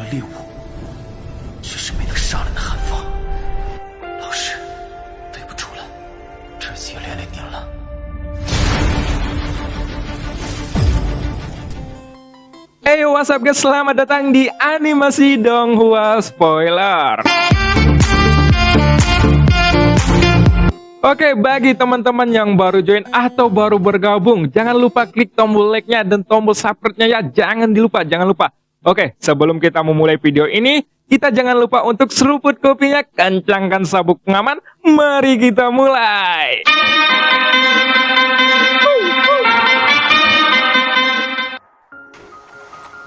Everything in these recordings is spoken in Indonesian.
猎物，却是没能杀人的寒风。老师，对不住了，这次也连累您了。Hey, what's up guys? Selamat datang di Animasi Donghua Spoiler. Oke, bagi teman-teman yang baru join atau baru bergabung, jangan lupa klik tombol like-nya dan tombol subscribe-nya ya. Jangan lupa. Oke, sebelum kita memulai video ini, kita jangan lupa untuk seruput kopinya, kencangkan sabuk pengaman. Mari kita mulai.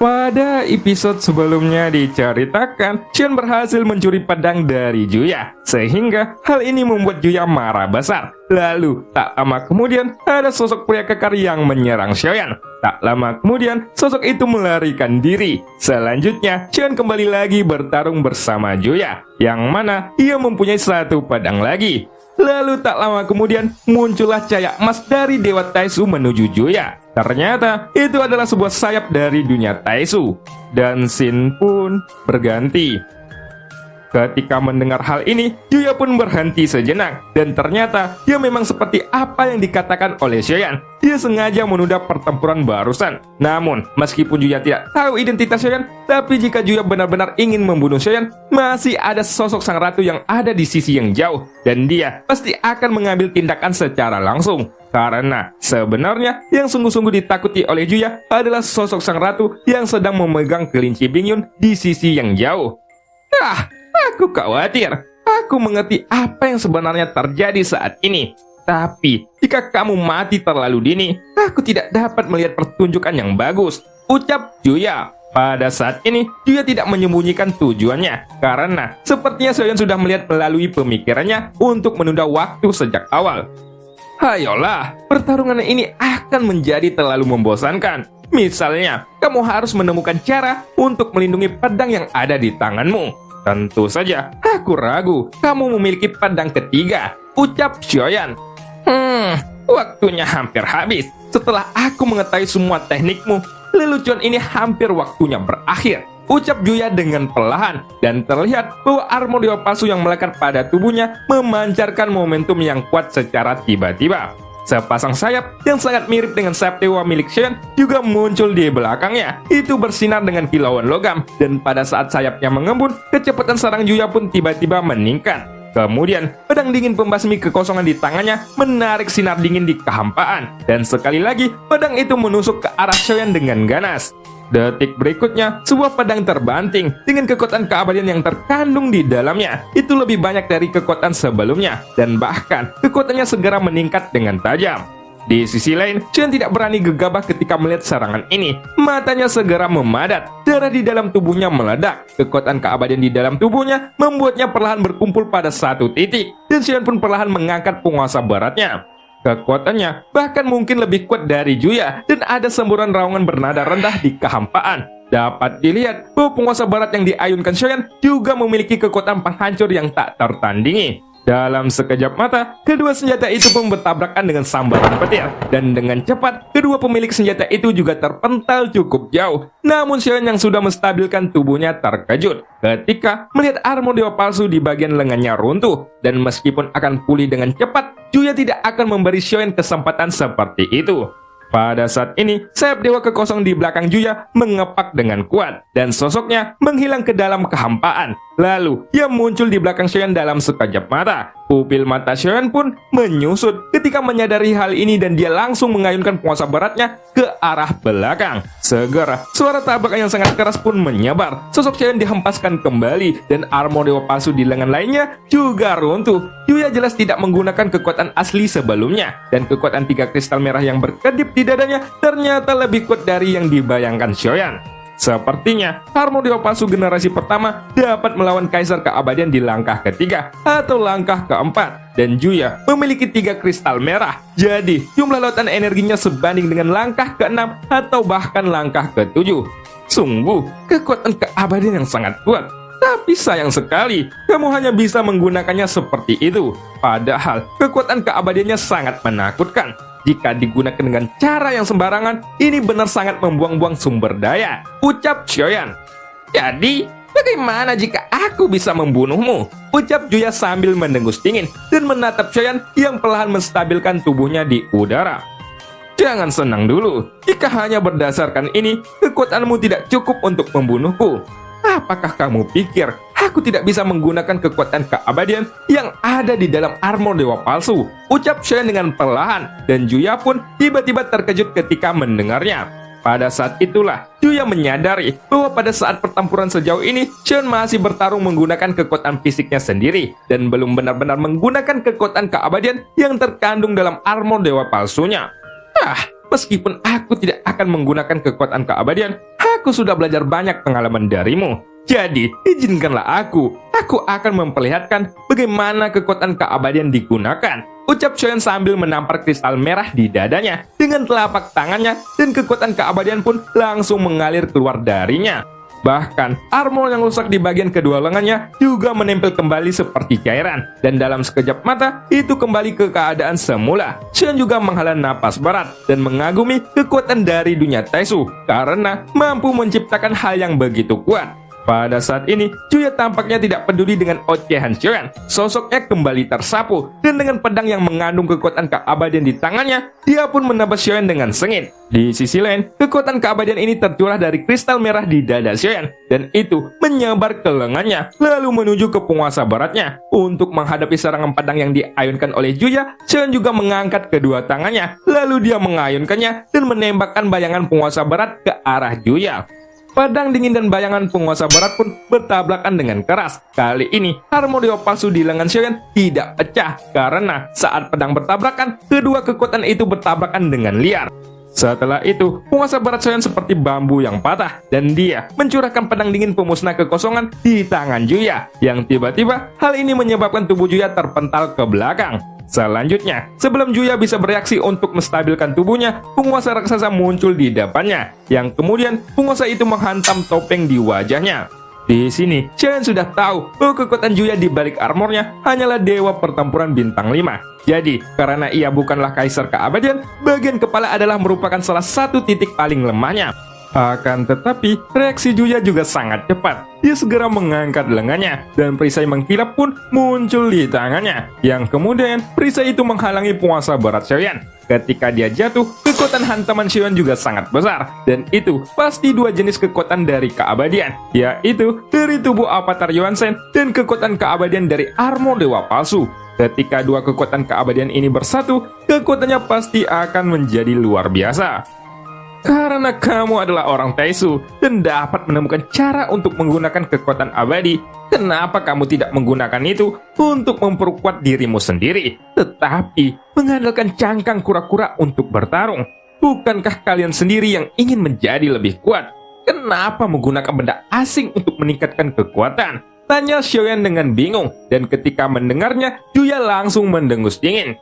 Pada episode sebelumnya diceritakan, Xion berhasil mencuri pedang dari Juya, sehingga hal ini membuat Juya marah besar. Lalu, tak lama kemudian, ada sosok pria kekar yang menyerang Xion. Tak lama kemudian, sosok itu melarikan diri. Selanjutnya, Xion kembali lagi bertarung bersama Juya, yang mana ia mempunyai satu pedang lagi. Lalu tak lama kemudian muncullah cahaya emas dari Dewa Taisu menuju Juya. Ternyata itu adalah sebuah sayap dari dunia Taisu. Dan scene pun berganti. Ketika mendengar hal ini, Juya pun berhenti sejenak. Dan ternyata dia memang seperti apa yang dikatakan oleh Xion. Dia sengaja menunda pertempuran barusan. Namun, meskipun Juya tidak tahu identitas Xion, tapi jika Juya benar-benar ingin membunuh Xion, masih ada sosok sang ratu yang ada di sisi yang jauh. Dan dia pasti akan mengambil tindakan secara langsung. Karena sebenarnya yang sungguh-sungguh ditakuti oleh Juya adalah sosok sang ratu yang sedang memegang kelinci Bingyun di sisi yang jauh. Aku khawatir. Aku mengerti apa yang sebenarnya terjadi saat ini. Tapi, jika kamu mati terlalu dini, aku tidak dapat melihat pertunjukan yang bagus, ucap Juya. Pada saat ini, Juya tidak menyembunyikan tujuannya, karena sepertinya Xion sudah melihat melalui pemikirannya untuk menunda waktu sejak awal. Ayolah, pertarungan ini akan menjadi terlalu membosankan. Misalnya, kamu harus menemukan cara untuk melindungi pedang yang ada di tanganmu. Tentu saja, aku ragu kamu memiliki pedang ketiga, ucap Xion. Waktunya hampir habis. Setelah aku mengetahui semua teknikmu, lelucon ini hampir waktunya berakhir, ucap Juya dengan perlahan. Dan terlihat bahwa armor dewa palsu yang melekat pada tubuhnya memancarkan momentum yang kuat secara tiba-tiba. Sepasang sayap yang sangat mirip dengan sayap dewa milik Xion juga muncul di belakangnya. Itu bersinar dengan kilauan logam, dan pada saat sayapnya mengembun, kecepatan serang Juya pun tiba-tiba meningkat. Kemudian, pedang dingin pembasmi kekosongan di tangannya menarik sinar dingin di kehampaan, dan sekali lagi pedang itu menusuk ke arah Xion dengan ganas. Detik berikutnya, sebuah pedang terbanting dengan kekuatan keabadian yang terkandung di dalamnya. Itu lebih banyak dari kekuatan sebelumnya, dan bahkan kekuatannya segera meningkat dengan tajam. Di sisi lain, Xion tidak berani gegabah ketika melihat serangan ini. Matanya segera memadat, darah di dalam tubuhnya meledak. Kekuatan keabadian di dalam tubuhnya membuatnya perlahan berkumpul pada satu titik, dan Xion pun perlahan mengangkat penguasa baratnya. Kekuatannya bahkan mungkin lebih kuat dari Juya, dan ada semburan raungan bernada rendah di kehampaan. Dapat dilihat bahwa penguasa barat yang diayunkan Xion juga memiliki kekuatan penghancur yang tak tertandingi. Dalam sekejap mata, kedua senjata itu pun bertabrakan dengan sambaran petir, dan dengan cepat, kedua pemilik senjata itu juga terpental cukup jauh. Namun Xion yang sudah menstabilkan tubuhnya terkejut ketika melihat armor dewa palsu di bagian lengannya runtuh, dan meskipun akan pulih dengan cepat, Juya tidak akan memberi Xion kesempatan seperti itu. Pada saat ini, sayap dewa kekosong di belakang Juya mengepak dengan kuat, dan sosoknya menghilang ke dalam kehampaan. Lalu, ia muncul di belakang Xion dalam sekejap mata. Pupil mata Xion pun menyusut ketika menyadari hal ini, dan dia langsung mengayunkan penguasa baratnya ke arah belakang. Segera, suara tabrakan yang sangat keras pun menyebar. Sosok Xion dihempaskan kembali, dan armor dewa palsu di lengan lainnya juga runtuh. Juya jelas tidak menggunakan kekuatan asli sebelumnya, dan kekuatan 3 kristal merah yang berkedip di dadanya ternyata lebih kuat dari yang dibayangkan Xion. Sepertinya, armor dewa palsu generasi pertama dapat melawan kaisar keabadian di langkah ketiga atau langkah keempat. Dan Juya memiliki 3 kristal merah. Jadi, jumlah lautan energinya sebanding dengan langkah keenam atau bahkan langkah ketujuh. Sungguh, kekuatan keabadian yang sangat kuat. Tapi sayang sekali, kamu hanya bisa menggunakannya seperti itu. Padahal, kekuatan keabadiannya sangat menakutkan. Jika digunakan dengan cara yang sembarangan, ini benar sangat membuang-buang sumber daya, ucap Xion. Jadi, bagaimana jika aku bisa membunuhmu? Ucap Juya sambil mendengus dingin dan menatap Xiaoyan yang perlahan menstabilkan tubuhnya di udara. Jangan senang dulu, jika hanya berdasarkan ini, kekuatanmu tidak cukup untuk membunuhku. Apakah kamu pikir aku tidak bisa menggunakan kekuatan keabadian yang ada di dalam armor dewa palsu? Ucap Xiaoyan dengan perlahan, dan Juya pun tiba-tiba terkejut ketika mendengarnya. Pada saat itulah, Juya menyadari bahwa pada saat pertempuran sejauh ini, Xiaoyan masih bertarung menggunakan kekuatan fisiknya sendiri, dan belum benar-benar menggunakan kekuatan keabadian yang terkandung dalam armor dewa palsunya. Meskipun aku tidak akan menggunakan kekuatan keabadian, aku sudah belajar banyak pengalaman darimu. Jadi, izinkanlah aku akan memperlihatkan bagaimana kekuatan keabadian digunakan. Ucap Xiaoyan sambil menampar kristal merah di dadanya dengan telapak tangannya, dan kekuatan keabadian pun langsung mengalir keluar darinya. Bahkan, armor yang rusak di bagian kedua lengannya juga menempel kembali seperti cairan. Dan dalam sekejap mata, itu kembali ke keadaan semula. Xiaoyan juga menghela napas berat dan mengagumi kekuatan dari dunia Taisu karena mampu menciptakan hal yang begitu kuat. Pada saat ini, Juya tampaknya tidak peduli dengan ocehan Xiaoyan. Sosoknya kembali tersapu, dan dengan pedang yang mengandung kekuatan keabadian di tangannya, dia pun menebas Xiaoyan dengan sengit. Di sisi lain, kekuatan keabadian ini tercurah dari kristal merah di dada Xiaoyan, dan itu menyebar ke lengannya, lalu menuju ke penguasa baratnya. Untuk menghadapi serangan pedang yang diayunkan oleh Juya, Xiaoyan juga mengangkat kedua tangannya, lalu dia mengayunkannya dan menembakkan bayangan penguasa barat ke arah Juya. Pedang dingin dan bayangan penguasa barat pun bertabrakan dengan keras. Kali ini, armor dewa palsu di lengan Xiaoyan tidak pecah, karena saat pedang bertabrakan, kedua kekuatan itu bertabrakan dengan liar. Setelah itu, penguasa barat Xiaoyan seperti bambu yang patah, dan dia mencurahkan pedang dingin pemusnah kekosongan di tangan Juya, yang tiba-tiba hal ini menyebabkan tubuh Juya terpental ke belakang. Selanjutnya, sebelum Juya bisa bereaksi untuk menstabilkan tubuhnya, penguasa raksasa muncul di depannya, yang kemudian penguasa itu menghantam topeng di wajahnya. Di sini, Xiaoyan sudah tahu bahwa kekuatan Juya di balik armornya hanyalah dewa pertempuran bintang 5. Jadi, karena ia bukanlah kaisar keabadian, bagian kepala adalah merupakan salah satu titik paling lemahnya. Akan tetapi, reaksi Juya juga sangat cepat. Dia segera mengangkat lengannya, dan perisai mengkilap pun muncul di tangannya. Yang kemudian, perisai itu menghalangi penguasa barat Xiaoyan. Ketika dia jatuh, kekuatan hantaman Xiaoyan juga sangat besar. Dan itu pasti dua jenis kekuatan dari keabadian, yaitu dari tubuh avatar Yuan-Shen dan kekuatan keabadian dari armor dewa palsu. Ketika dua kekuatan keabadian ini bersatu, kekuatannya pasti akan menjadi luar biasa. Karena kamu adalah orang Taisu dan dapat menemukan cara untuk menggunakan kekuatan abadi, kenapa kamu tidak menggunakan itu untuk memperkuat dirimu sendiri, tetapi mengandalkan cangkang kura-kura untuk bertarung? Bukankah kalian sendiri yang ingin menjadi lebih kuat? Kenapa menggunakan benda asing untuk meningkatkan kekuatan? Tanya Xiaoyan dengan bingung, dan ketika mendengarnya, Juya langsung mendengus dingin.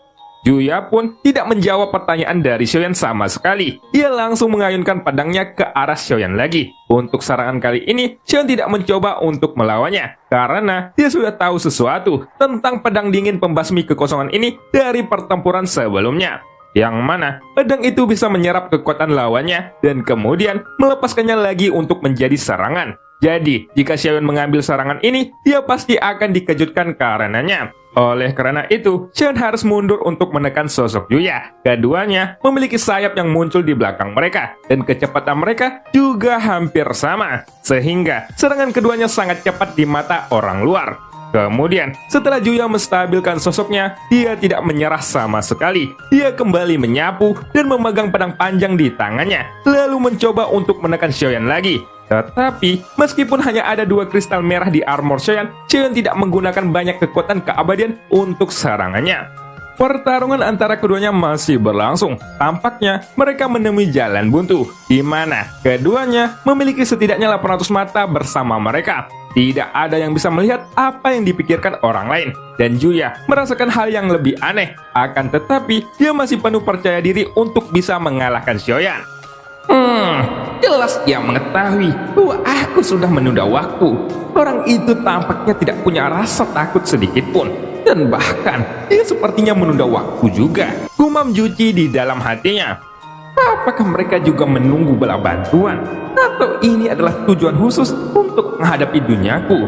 Juya pun tidak menjawab pertanyaan dari Xiaoyan sama sekali. Ia langsung mengayunkan pedangnya ke arah Xiaoyan lagi. Untuk serangan kali ini, Xiaoyan tidak mencoba untuk melawannya, karena dia sudah tahu sesuatu tentang pedang dingin pembasmi kekosongan ini dari pertempuran sebelumnya. Yang mana pedang itu bisa menyerap kekuatan lawannya dan kemudian melepaskannya lagi untuk menjadi serangan. Jadi, jika Xiaoyan mengambil serangan ini, dia pasti akan dikejutkan karenanya. Oleh karena itu, Xiaoyan harus mundur untuk menekan sosok Juya. Keduanya memiliki sayap yang muncul di belakang mereka, dan kecepatan mereka juga hampir sama. Sehingga, serangan keduanya sangat cepat di mata orang luar. Kemudian, setelah Juya menstabilkan sosoknya, dia tidak menyerah sama sekali. Dia kembali menyapu dan memegang pedang panjang di tangannya, lalu mencoba untuk menekan Xiaoyan lagi. Tetapi, meskipun hanya ada dua kristal merah di armor Xiaoyan, Xiaoyan tidak menggunakan banyak kekuatan keabadian untuk serangannya. Pertarungan antara keduanya masih berlangsung. Tampaknya mereka menemui jalan buntu, di mana keduanya memiliki setidaknya 800 mata bersama mereka. Tidak ada yang bisa melihat apa yang dipikirkan orang lain, dan Juya merasakan hal yang lebih aneh. Akan tetapi, dia masih penuh percaya diri untuk bisa mengalahkan Xiaoyan. Jelas ia mengetahui bahwa aku sudah menunda waktu. Orang itu tampaknya tidak punya rasa takut sedikit pun. Dan bahkan, dia sepertinya menunda waktu juga. Gumam Juci di dalam hatinya. Apakah mereka juga menunggu bala bantuan? Atau ini adalah tujuan khusus untuk menghadapi duniaku?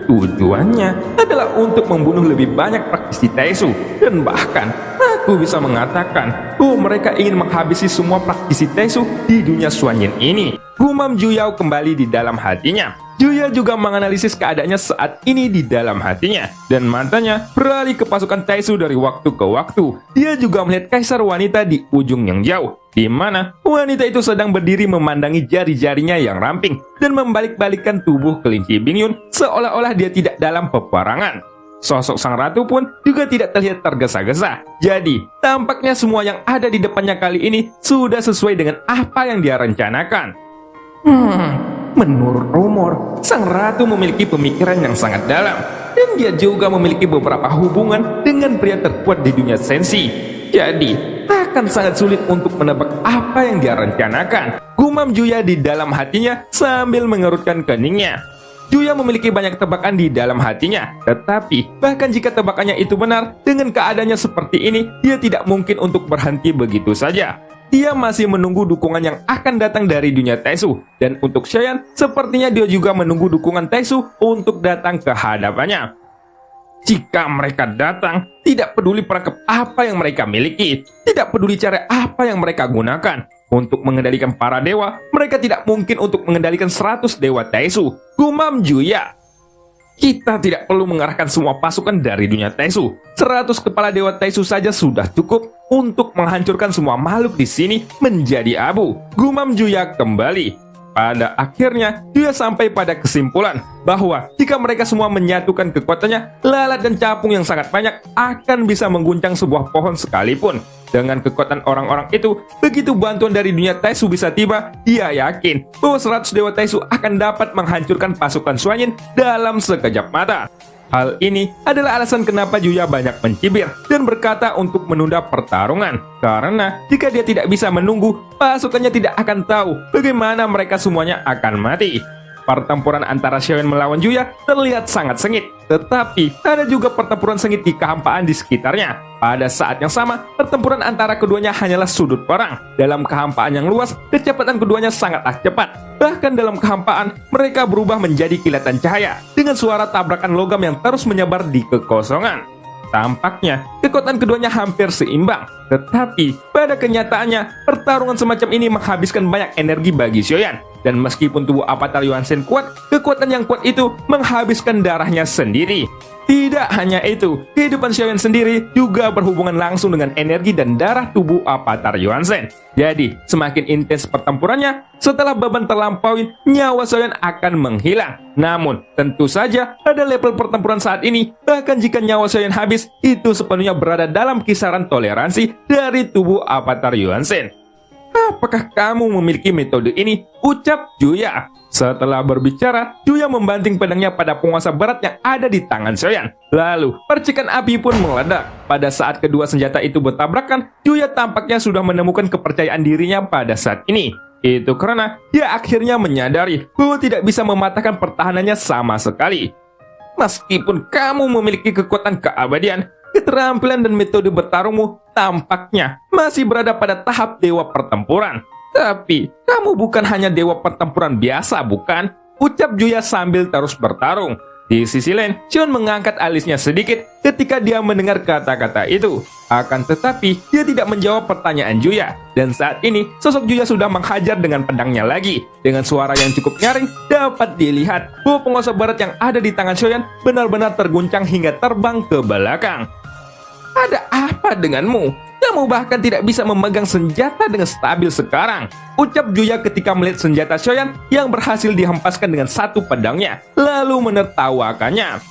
Tujuannya adalah untuk membunuh lebih banyak praktisi Taesu. Dan bahkan, aku bisa mengatakan bahwa mereka ingin menghabisi semua praktisi Taesu di dunia Xuanyin ini. Gumam Juyao kembali di dalam hatinya. Juya juga menganalisis keadaannya saat ini di dalam hatinya, dan matanya beralih ke pasukan Taesu dari waktu ke waktu. Dia juga melihat kaisar wanita di ujung yang jauh, di mana wanita itu sedang berdiri memandangi jari-jarinya yang ramping dan membalik-balikkan tubuh kelinci Bingyun seolah-olah dia tidak dalam peperangan. Sosok sang ratu pun juga tidak terlihat tergesa-gesa. Jadi, tampaknya semua yang ada di depannya kali ini sudah sesuai dengan apa yang dia rencanakan. Menurut rumor, sang ratu memiliki pemikiran yang sangat dalam, dan dia juga memiliki beberapa hubungan dengan pria terkuat di dunia sensi. Jadi, akan sangat sulit untuk menebak apa yang dia rencanakan. Gumam Juya di dalam hatinya sambil mengerutkan keningnya. Juya memiliki banyak tebakan di dalam hatinya, tetapi bahkan jika tebakannya itu benar, dengan keadaannya seperti ini, dia tidak mungkin untuk berhenti begitu saja. Dia masih menunggu dukungan yang akan datang dari dunia Taesu, dan untuk Xiaoyan, sepertinya dia juga menunggu dukungan Taesu untuk datang ke hadapannya. Jika mereka datang, tidak peduli perangkap apa yang mereka miliki, tidak peduli cara apa yang mereka gunakan. Untuk mengendalikan para dewa, mereka tidak mungkin untuk mengendalikan 100 dewa Taesu. Gumam Juya. Kita tidak perlu mengarahkan semua pasukan dari dunia Taesu. 100 kepala dewa Taesu saja sudah cukup untuk menghancurkan semua makhluk di sini menjadi abu. Gumam Juya kembali. Pada akhirnya, Juya sampai pada kesimpulan bahwa jika mereka semua menyatukan kekuatannya, lalat dan capung yang sangat banyak akan bisa mengguncang sebuah pohon sekalipun. Dengan kekuatan orang-orang itu, begitu bantuan dari dunia Taesu bisa tiba, dia yakin bahwa 100 dewa Taesu akan dapat menghancurkan pasukan Xuanyin dalam sekejap mata. Hal ini adalah alasan kenapa Juya banyak mencibir dan berkata untuk menunda pertarungan. Karena jika dia tidak bisa menunggu, pasukannya tidak akan tahu bagaimana mereka semuanya akan mati. Pertempuran antara Xiaoyan melawan Juya terlihat sangat sengit, tetapi ada juga pertempuran sengit di kehampaan di sekitarnya. Pada saat yang sama, pertempuran antara keduanya hanyalah sudut perang. Dalam kehampaan yang luas, kecepatan keduanya sangatlah cepat. Bahkan dalam kehampaan, mereka berubah menjadi kilatan cahaya dengan suara tabrakan logam yang terus menyebar di kekosongan. Tampaknya, kekuatan keduanya hampir seimbang. Tetapi, pada kenyataannya, pertarungan semacam ini menghabiskan banyak energi bagi Xiaoyan. Dan meskipun tubuh Avatar Yuan Shen kuat, kekuatan yang kuat itu menghabiskan darahnya sendiri. Tidak hanya itu, kehidupan Xiaoyan sendiri juga berhubungan langsung dengan energi dan darah tubuh Avatar Yuan Shen. Jadi, semakin intens pertempurannya, setelah beban terlampaui, nyawa Xiaoyan akan menghilang. Namun, tentu saja pada level pertempuran saat ini, bahkan jika nyawa Xiaoyan habis, itu sepenuhnya berada dalam kisaran toleransi dari tubuh Avatar Yuan Shen. Apakah kamu memiliki metode ini? Ucap Juya. Setelah berbicara, Juya membanting pedangnya pada penguasa berat yang ada di tangan Xiaoyan. Lalu, percikan api pun meledak. Pada saat kedua senjata itu bertabrakan, Juya tampaknya sudah menemukan kepercayaan dirinya pada saat ini. Itu karena dia akhirnya menyadari bahwa tidak bisa mematahkan pertahanannya sama sekali. Meskipun kamu memiliki kekuatan keabadian, keterampilan dan metode bertarungmu tampaknya masih berada pada tahap dewa pertempuran. Tapi, kamu bukan hanya dewa pertempuran biasa, bukan? Ucap Juya sambil terus bertarung. Di sisi lain, Xion mengangkat alisnya sedikit ketika dia mendengar kata-kata itu. Akan tetapi, dia tidak menjawab pertanyaan Juya. Dan saat ini, sosok Juya sudah menghajar dengan pedangnya lagi. Dengan suara yang cukup nyaring, dapat dilihat bahwa penguasa barat yang ada di tangan Xion benar-benar terguncang hingga terbang ke belakang. Ada apa denganmu? Kamu bahkan tidak bisa memegang senjata dengan stabil sekarang. Ucap Juya ketika melihat senjata Xiaoyan yang berhasil dihempaskan dengan satu pedangnya, lalu menertawakannya.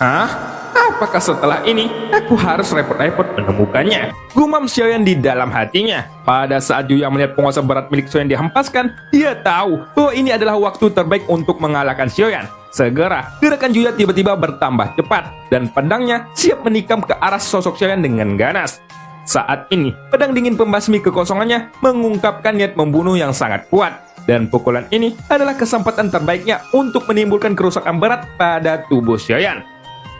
Hah? Apakah setelah ini aku harus repot-repot menemukannya? Gumam Xiaoyan di dalam hatinya. Pada saat Juya melihat penguasa berat milik Xiaoyan dihempaskan, dia tahu bahwa ini adalah waktu terbaik untuk mengalahkan Xiaoyan. Segera, gerakan Juya tiba-tiba bertambah cepat, dan pedangnya siap menikam ke arah sosok Xiaoyan dengan ganas. Saat ini, pedang dingin pembasmi kekosongannya mengungkapkan niat membunuh yang sangat kuat. Dan pukulan ini adalah kesempatan terbaiknya untuk menimbulkan kerusakan berat pada tubuh Xiaoyan.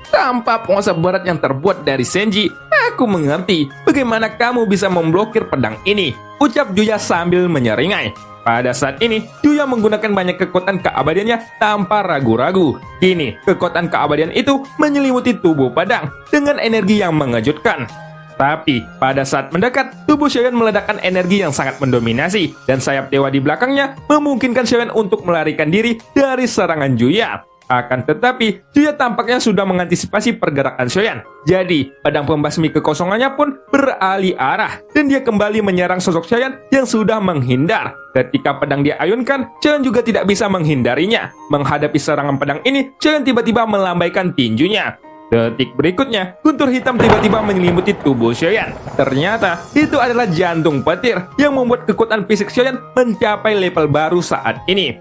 Tanpa penguasa berat yang terbuat dari Senji, Aku mengerti bagaimana kamu bisa memblokir pedang ini, ucap Juya sambil menyeringai. Pada saat ini, Juya menggunakan banyak kekuatan keabadiannya tanpa ragu-ragu. Kini, kekuatan keabadian itu menyelimuti tubuh pedang dengan energi yang mengejutkan. Tapi, pada saat mendekat, tubuh Xiaoyan meledakkan energi yang sangat mendominasi, dan sayap dewa di belakangnya memungkinkan Xiaoyan untuk melarikan diri dari serangan Juya. Akan tetapi, Juya tampaknya sudah mengantisipasi pergerakan Xiaoyan. Jadi, pedang pembasmi kekosongannya pun beralih arah, dan dia kembali menyerang sosok Xiaoyan yang sudah menghindar. Ketika pedang dia ayunkan, Xiaoyan juga tidak bisa menghindarinya. Menghadapi serangan pedang ini, Xiaoyan tiba-tiba melambaikan tinjunya. Detik berikutnya, guntur hitam tiba-tiba menyelimuti tubuh Xiaoyan. Ternyata, itu adalah jantung petir yang membuat kekuatan fisik Xiaoyan mencapai level baru saat ini.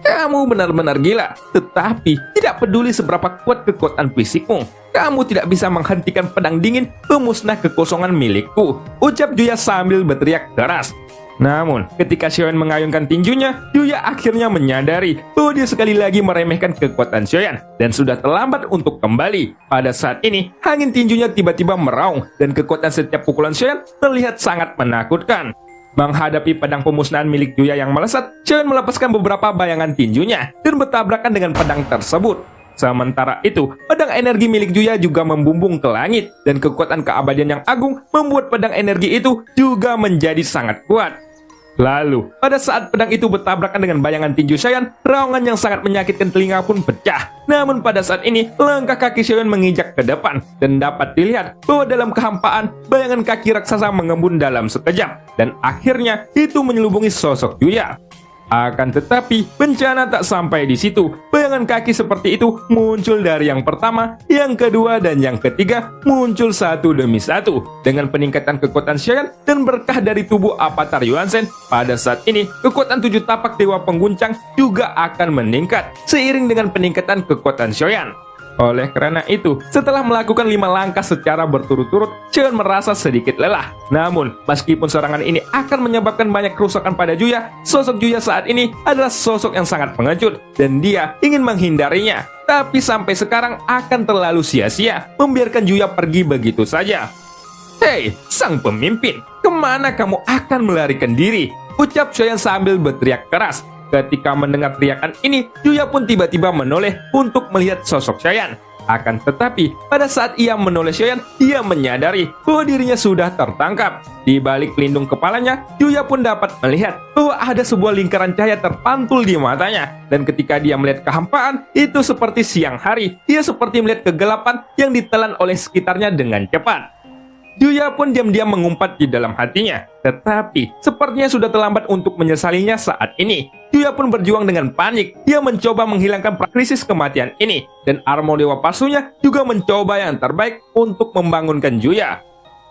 Kamu benar-benar gila, tetapi tidak peduli seberapa kuat kekuatan fisikmu, kamu tidak bisa menghentikan pedang dingin pemusnah kekosongan milikku, ucap Juya sambil berteriak keras. Namun, ketika Xiaoyan mengayunkan tinjunya, Juya akhirnya menyadari bahwa dia sekali lagi meremehkan kekuatan Xiaoyan dan sudah terlambat untuk kembali. Pada saat ini, angin tinjunya tiba-tiba meraung dan kekuatan setiap pukulan Xiaoyan terlihat sangat menakutkan. Menghadapi pedang pemusnahan milik Juya yang melesat, Xiaoyan melepaskan beberapa bayangan tinjunya dan bertabrakan dengan pedang tersebut. Sementara itu, pedang energi milik Juya juga membumbung ke langit, dan kekuatan keabadian yang agung membuat pedang energi itu juga menjadi sangat kuat. Lalu, pada saat pedang itu bertabrakan dengan bayangan tinju Xiaoyan, raungan yang sangat menyakitkan telinga pun pecah. Namun pada saat ini, langkah kaki Xiaoyan menginjak ke depan, dan dapat dilihat bahwa dalam kehampaan, bayangan kaki raksasa mengembun dalam sekejap, dan akhirnya itu menyelubungi sosok Juya. Akan tetapi, bencana tak sampai di situ. Bayangan kaki seperti itu muncul dari yang pertama, yang kedua, dan yang ketiga muncul satu demi satu. Dengan peningkatan kekuatan Xiaoyan dan berkah dari tubuh Avatar Yuan Shen, pada saat ini kekuatan 7 tapak dewa pengguncang juga akan meningkat seiring dengan peningkatan kekuatan Xiaoyan. Oleh karena itu, setelah melakukan 5 langkah secara berturut-turut, Xiaoyan merasa sedikit lelah. Namun, meskipun serangan ini akan menyebabkan banyak kerusakan pada Juya, sosok Juya saat ini adalah sosok yang sangat pengecut, dan dia ingin menghindarinya. Tapi sampai sekarang akan terlalu sia-sia membiarkan Juya pergi begitu saja. Hei, sang pemimpin, kemana kamu akan melarikan diri? Ucap Xiaoyan sambil berteriak keras. Ketika mendengar teriakan ini, Juya pun tiba-tiba menoleh untuk melihat sosok Xiaoyan. Akan tetapi, pada saat ia menoleh Xiaoyan, ia menyadari bahwa dirinya sudah tertangkap. Di balik pelindung kepalanya, Juya pun dapat melihat bahwa ada sebuah lingkaran cahaya terpantul di matanya. Dan ketika dia melihat kehampaan, itu seperti siang hari. Dia seperti melihat kegelapan yang ditelan oleh sekitarnya dengan cepat. Juya pun diam-diam mengumpat di dalam hatinya. Tetapi, sepertinya sudah terlambat untuk menyesalinya saat ini. Juya pun berjuang dengan panik. Dia mencoba menghilangkan krisis kematian ini. Dan armor dewa palsunya juga mencoba yang terbaik untuk membangunkan Juya.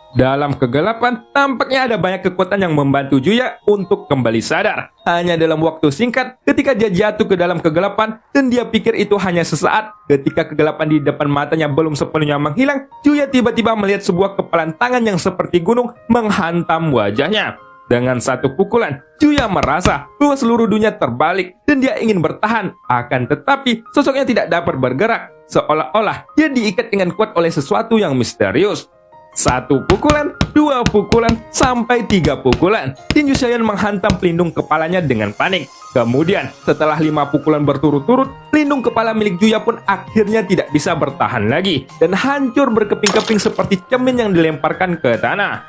Dalam kegelapan, tampaknya ada banyak kekuatan yang membantu Juya untuk kembali sadar. Hanya dalam waktu singkat, ketika dia jatuh ke dalam kegelapan, dan dia pikir itu hanya sesaat, ketika kegelapan di depan matanya belum sepenuhnya menghilang, Juya tiba-tiba melihat sebuah kepalan tangan yang seperti gunung menghantam wajahnya. Dengan satu pukulan, Juya merasa bahwa seluruh dunia terbalik, dan dia ingin bertahan. Akan tetapi, sosoknya tidak dapat bergerak, seolah-olah dia diikat dengan kuat oleh sesuatu yang misterius. 1 pukulan, 2 pukulan, sampai 3 pukulan. Tinju Xiaoyan menghantam pelindung kepalanya dengan panik. Kemudian, setelah 5 pukulan berturut-turut, pelindung kepala milik Juya pun akhirnya tidak bisa bertahan lagi dan hancur berkeping-keping seperti cermin yang dilemparkan ke tanah.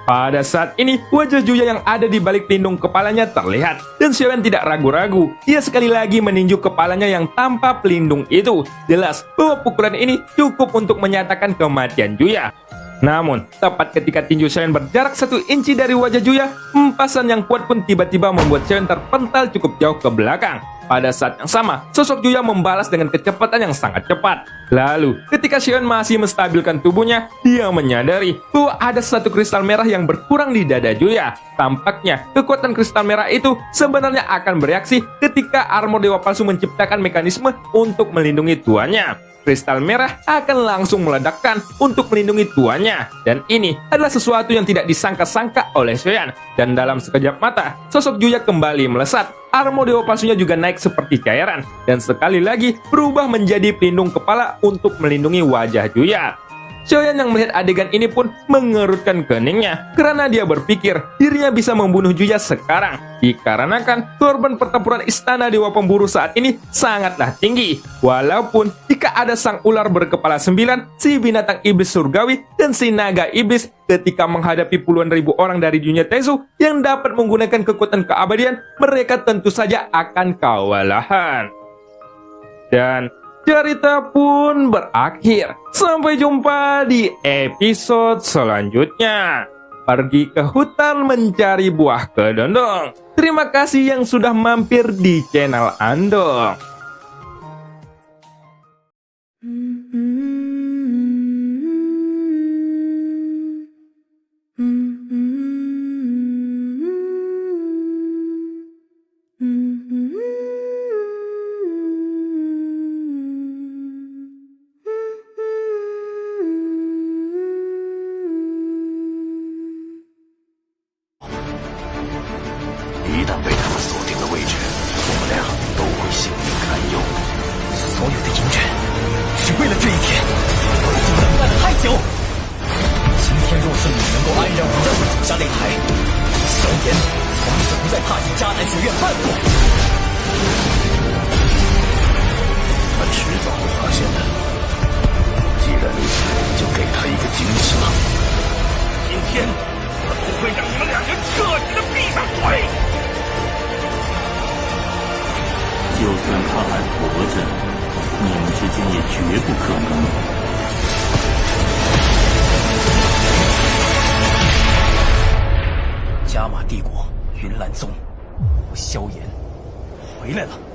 Pada saat ini, wajah Juya yang ada di balik pelindung kepalanya terlihat, dan Xiaoyan tidak ragu-ragu. Ia sekali lagi meninju kepalanya yang tanpa pelindung itu. Jelas bahwa pukulan ini cukup untuk menyatakan kematian Juya. Namun, tepat ketika tinju Xiaoyan berjarak 1 inci dari wajah Juya, empasan yang kuat pun tiba-tiba membuat Xiaoyan terpental cukup jauh ke belakang. Pada saat yang sama, sosok Juya membalas dengan kecepatan yang sangat cepat. Lalu, ketika Xiaoyan masih menstabilkan tubuhnya, dia menyadari bahwa ada 1 kristal merah yang berkurang di dada Juya. Tampaknya, kekuatan kristal merah itu sebenarnya akan bereaksi ketika armor dewa palsu menciptakan mekanisme untuk melindungi tuannya. Kristal merah akan langsung meledakkan untuk melindungi tuannya. Dan ini adalah sesuatu yang tidak disangka-sangka oleh Xiaoyan. Dan dalam sekejap mata, sosok Juya kembali melesat. Armor dewa palsunya juga naik seperti cairan. Dan sekali lagi berubah menjadi pelindung kepala untuk melindungi wajah Juya. Xiaoyan yang melihat adegan ini pun mengerutkan keningnya karena dia berpikir dirinya bisa membunuh Juya sekarang dikarenakan korban pertempuran istana Dewa Pemburu saat ini sangatlah tinggi. Walaupun jika ada sang ular berkepala 9, si binatang iblis surgawi, dan si naga iblis ketika menghadapi puluhan ribu orang dari dunia Tezu yang dapat menggunakan kekuatan keabadian, mereka tentu saja akan kewalahan. Dan cerita pun berakhir. Sampai jumpa di episode selanjutnya. Pergi ke hutan mencari buah kedondong. Terima kasih yang sudah mampir di channel Andong.一旦被他们锁定了位置，我们俩都会性命堪忧。所有的隐忍，是为了这一天。我已经等待了太久。今天若是你能够安然无恙地走下擂台，萧炎从此不再踏进迦南学院半步。他迟早会发现的。既然如此，就给他一个惊喜吧。今天我不会让你们两人彻底的闭上嘴。就算他还活着，你们之间也绝不可能。加玛帝国云岚宗，我萧炎回来了。